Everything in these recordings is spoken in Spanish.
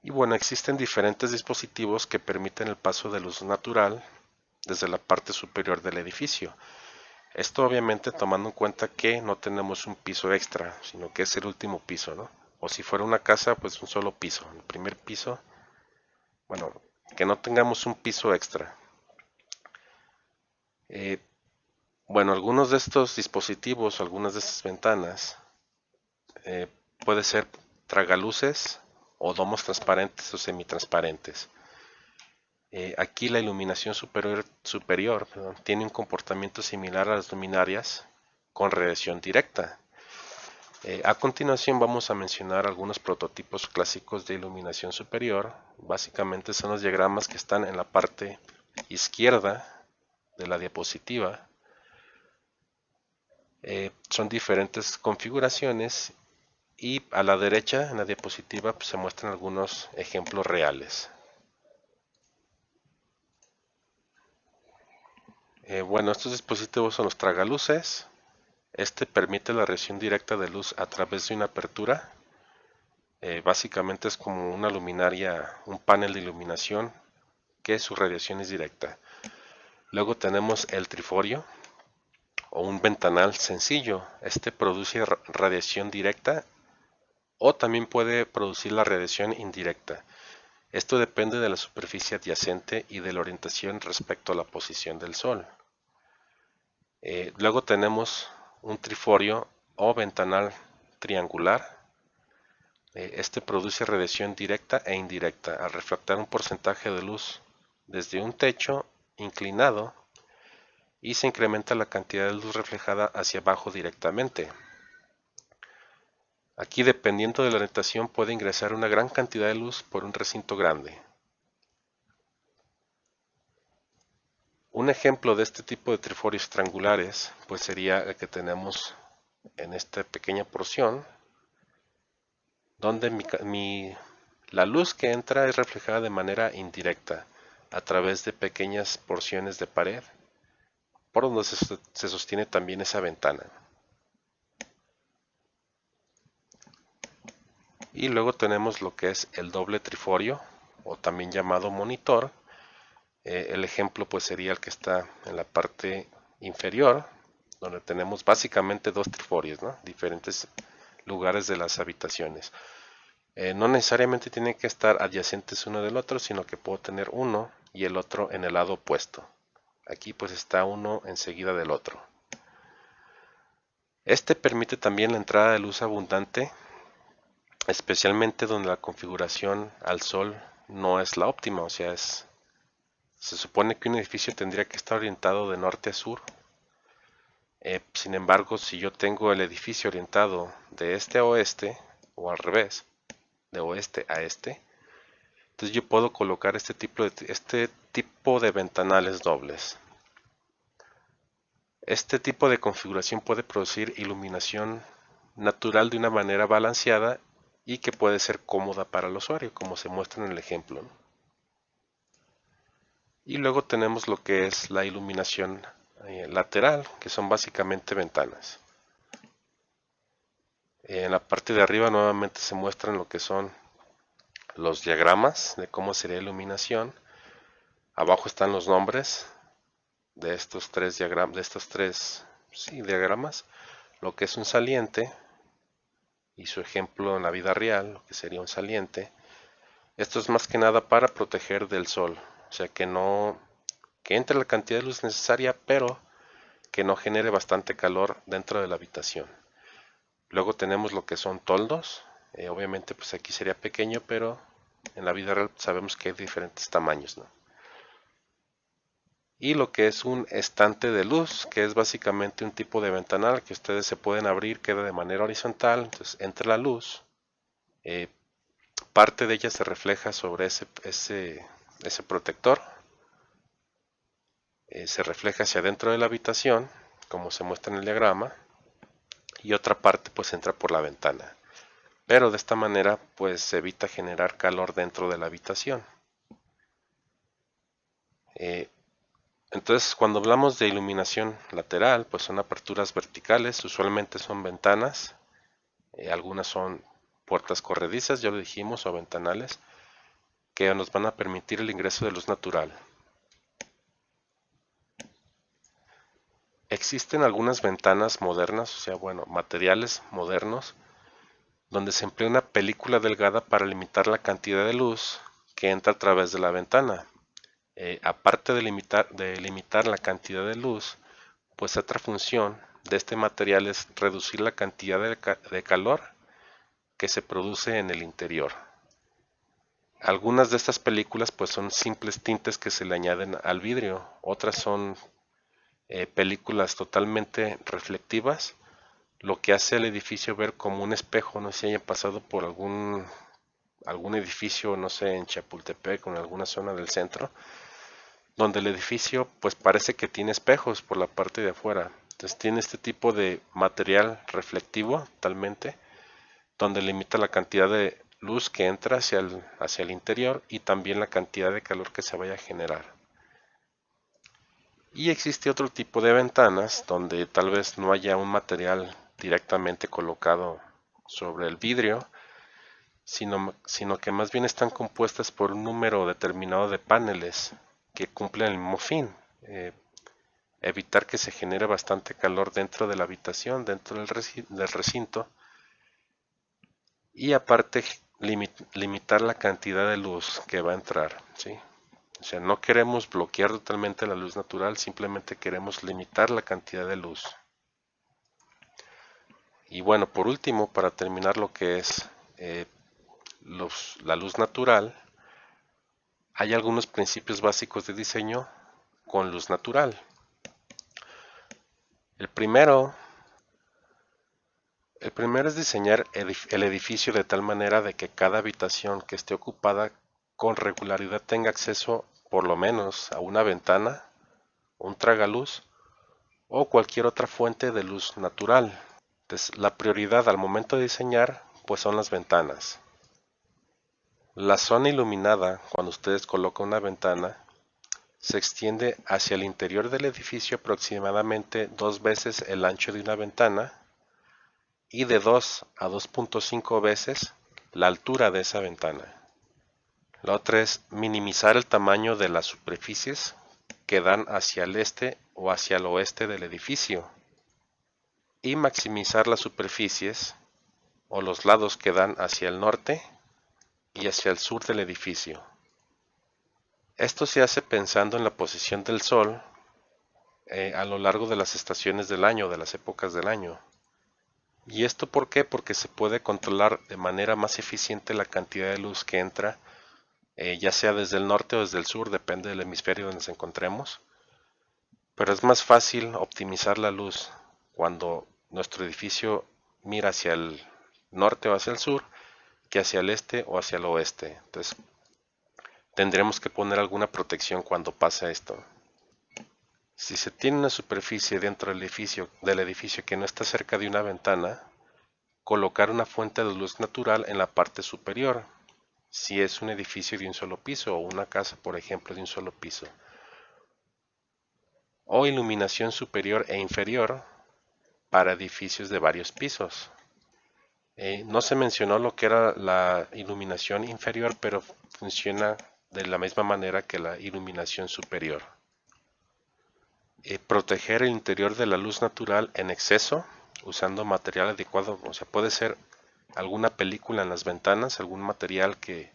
Y bueno, existen diferentes dispositivos que permiten el paso de luz natural desde la parte superior del edificio. Esto obviamente tomando en cuenta que no tenemos un piso extra, sino que es el último piso, ¿no? O si fuera una casa, pues un solo piso. El primer piso, bueno, que no tengamos un piso extra. Eh, bueno, algunos de estos dispositivos, algunas de estas ventanas, eh, puede ser tragaluces o domos transparentes o semitransparentes. Aquí la iluminación superior, perdón, tiene un comportamiento similar a las luminarias con radiación directa. A continuación vamos a mencionar algunos prototipos clásicos de iluminación superior. Básicamente son los diagramas que están en la parte izquierda de la diapositiva. Son diferentes configuraciones y a la derecha en la diapositiva pues, se muestran algunos ejemplos reales. Bueno, estos dispositivos son los tragaluces. Este permite la radiación directa de luz a través de una apertura. Básicamente es como una luminaria, un panel de iluminación que su radiación es directa. Luego tenemos el triforio o un ventanal sencillo. Este produce radiación directa o también puede producir la radiación indirecta. Esto depende de la superficie adyacente y de la orientación respecto a la posición del Sol. Luego tenemos un triforio o ventanal triangular. Este produce radiación directa e indirecta al reflectar un porcentaje de luz desde un techo inclinado y se incrementa la cantidad de luz reflejada hacia abajo directamente. Aquí, dependiendo de la orientación, puede ingresar una gran cantidad de luz por un recinto grande. Un ejemplo de este tipo de triforios triangulares pues sería el que tenemos en esta pequeña porción, donde la luz que entra es reflejada de manera indirecta a través de pequeñas porciones de pared por donde se sostiene también esa ventana. Y luego tenemos lo que es el doble triforio o también llamado monitor. El ejemplo pues sería el que está en la parte inferior, donde tenemos básicamente dos triforios, ¿no? Diferentes lugares de las habitaciones. No necesariamente tienen que estar adyacentes uno del otro, sino que puedo tener uno y el otro en el lado opuesto. Aquí pues está uno enseguida del otro. Este permite también la entrada de luz abundante, especialmente donde la configuración al sol no es la óptima, o sea, se supone que un edificio tendría que estar orientado de norte a sur. Sin embargo, si yo tengo el edificio orientado de este a oeste, o al revés, de oeste a este, entonces yo puedo colocar este tipo de ventanales dobles. Este tipo de configuración puede producir iluminación natural de una manera balanceada y que puede ser cómoda para el usuario, como se muestra en el ejemplo, ¿no? Y luego tenemos lo que es la iluminación lateral, que son básicamente ventanas. En la parte de arriba nuevamente se muestran lo que son los diagramas de cómo sería iluminación. Abajo están los nombres de estos tres diagramas, lo que es un saliente y su ejemplo en la vida real, lo que sería un saliente. Esto es más que nada para proteger del sol, o sea que entre la cantidad de luz necesaria, pero que no genere bastante calor dentro de la habitación. Luego tenemos lo que son toldos. Obviamente pues aquí sería pequeño, pero en la vida real sabemos que hay diferentes tamaños, ¿no? Y lo que es un estante de luz, que es básicamente un tipo de ventanal que ustedes se pueden abrir, queda de manera horizontal, entonces entra la luz, eh, parte de ella se refleja sobre ese protector, se refleja hacia adentro de la habitación, como se muestra en el diagrama, y otra parte pues entra por la ventana. Pero de esta manera pues se evita generar calor dentro de la habitación. Entonces cuando hablamos de iluminación lateral pues son aperturas verticales, usualmente son ventanas, algunas son puertas corredizas, ya lo dijimos, o ventanales. que nos van a permitir el ingreso de luz natural. Existen algunas ventanas modernas, o sea, bueno, materiales modernos, donde se emplea una película delgada para limitar la cantidad de luz que entra a través de la ventana. Aparte de limitar la cantidad de luz, pues otra función de este material es reducir la cantidad de calor que se produce en el interior. Algunas de estas películas pues son simples tintes que se le añaden al vidrio, otras son películas totalmente reflectivas, lo que hace al edificio ver como un espejo. No sé si hayan pasado por algún edificio, no sé, en Chapultepec o en alguna zona del centro, donde el edificio pues parece que tiene espejos por la parte de afuera. Entonces tiene este tipo de material reflectivo totalmente, donde limita la cantidad de luz que entra hacia el interior y también la cantidad de calor que se vaya a generar. Y existe otro tipo de ventanas donde tal vez no haya un material directamente colocado sobre el vidrio, sino que más bien están compuestas por un número determinado de paneles que cumplen el mismo fin: evitar que se genere bastante calor dentro de la habitación, dentro del recinto, y aparte limitar la cantidad de luz que va a entrar, ¿sí? O sea, no queremos bloquear totalmente la luz natural, simplemente queremos limitar la cantidad de luz. Y bueno, por último, para terminar lo que es la luz natural, hay algunos principios básicos de diseño con luz natural. El primero es diseñar el edificio de tal manera de que cada habitación que esté ocupada con regularidad tenga acceso por lo menos a una ventana, un tragaluz o cualquier otra fuente de luz natural. Entonces, la prioridad al momento de diseñar pues son las ventanas. La zona iluminada, cuando ustedes colocan una ventana, se extiende hacia el interior del edificio aproximadamente 2 veces el ancho de una ventana y de 2 a 2.5 veces la altura de esa ventana. La otra es minimizar el tamaño de las superficies que dan hacia el este o hacia el oeste del edificio y maximizar las superficies o los lados que dan hacia el norte y hacia el sur del edificio. Esto se hace pensando en la posición del sol a lo largo de las estaciones del año, de las épocas del año. ¿Y esto por qué? Porque se puede controlar de manera más eficiente la cantidad de luz que entra, ya sea desde el norte o desde el sur, depende del hemisferio donde nos encontremos. Pero es más fácil optimizar la luz cuando nuestro edificio mira hacia el norte o hacia el sur que hacia el este o hacia el oeste. Entonces, tendremos que poner alguna protección cuando pasa esto. Si se tiene una superficie dentro del edificio que no está cerca de una ventana, colocar una fuente de luz natural en la parte superior, si es un edificio de un solo piso o una casa, por ejemplo, de un solo piso. O iluminación superior e inferior para edificios de varios pisos. No se mencionó lo que era la iluminación inferior, pero funciona de la misma manera que la iluminación superior. Proteger el interior de la luz natural en exceso, usando material adecuado. O sea, puede ser alguna película en las ventanas, algún material que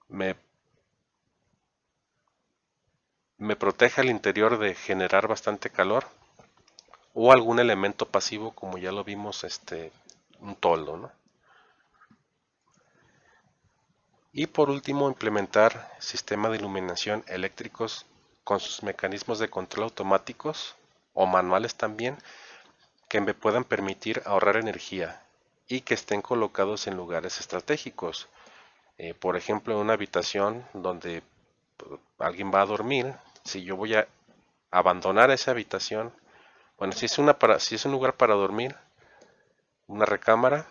me proteja el interior de generar bastante calor, o algún elemento pasivo como ya lo vimos, un toldo, ¿no? Y por último, implementar sistemas de iluminación eléctricos con sus mecanismos de control automáticos o manuales también, que me puedan permitir ahorrar energía y que estén colocados en lugares estratégicos. Por ejemplo, en una habitación donde alguien va a dormir, si yo voy a abandonar esa habitación, bueno, si es un lugar para dormir, una recámara,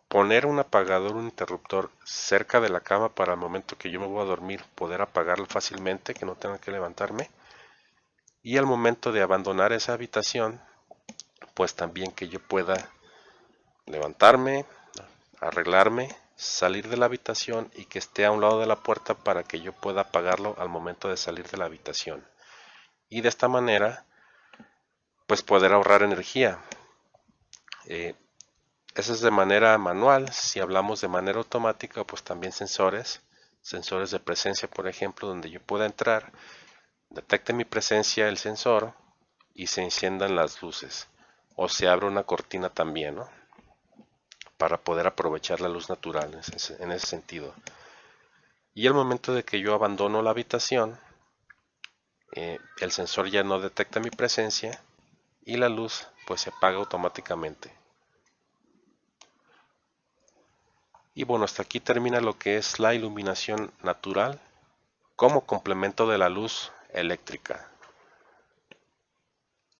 poner un apagador, un interruptor cerca de la cama para el momento que yo me voy a dormir poder apagarlo fácilmente, que no tenga que levantarme, y al momento de abandonar esa habitación pues también que yo pueda levantarme, arreglarme, salir de la habitación y que esté a un lado de la puerta para que yo pueda apagarlo al momento de salir de la habitación. Y de esta manera, pues poder ahorrar energía. Eso es de manera manual. Si hablamos de manera automática, pues también sensores de presencia, por ejemplo, donde yo pueda entrar, detecte mi presencia el sensor y se enciendan las luces. O se abre una cortina también, ¿no? Para poder aprovechar la luz natural en ese sentido. Y al momento de que yo abandono la habitación, el sensor ya no detecta mi presencia y la luz pues se apaga automáticamente. Y bueno, hasta aquí termina lo que es la iluminación natural como complemento de la luz eléctrica.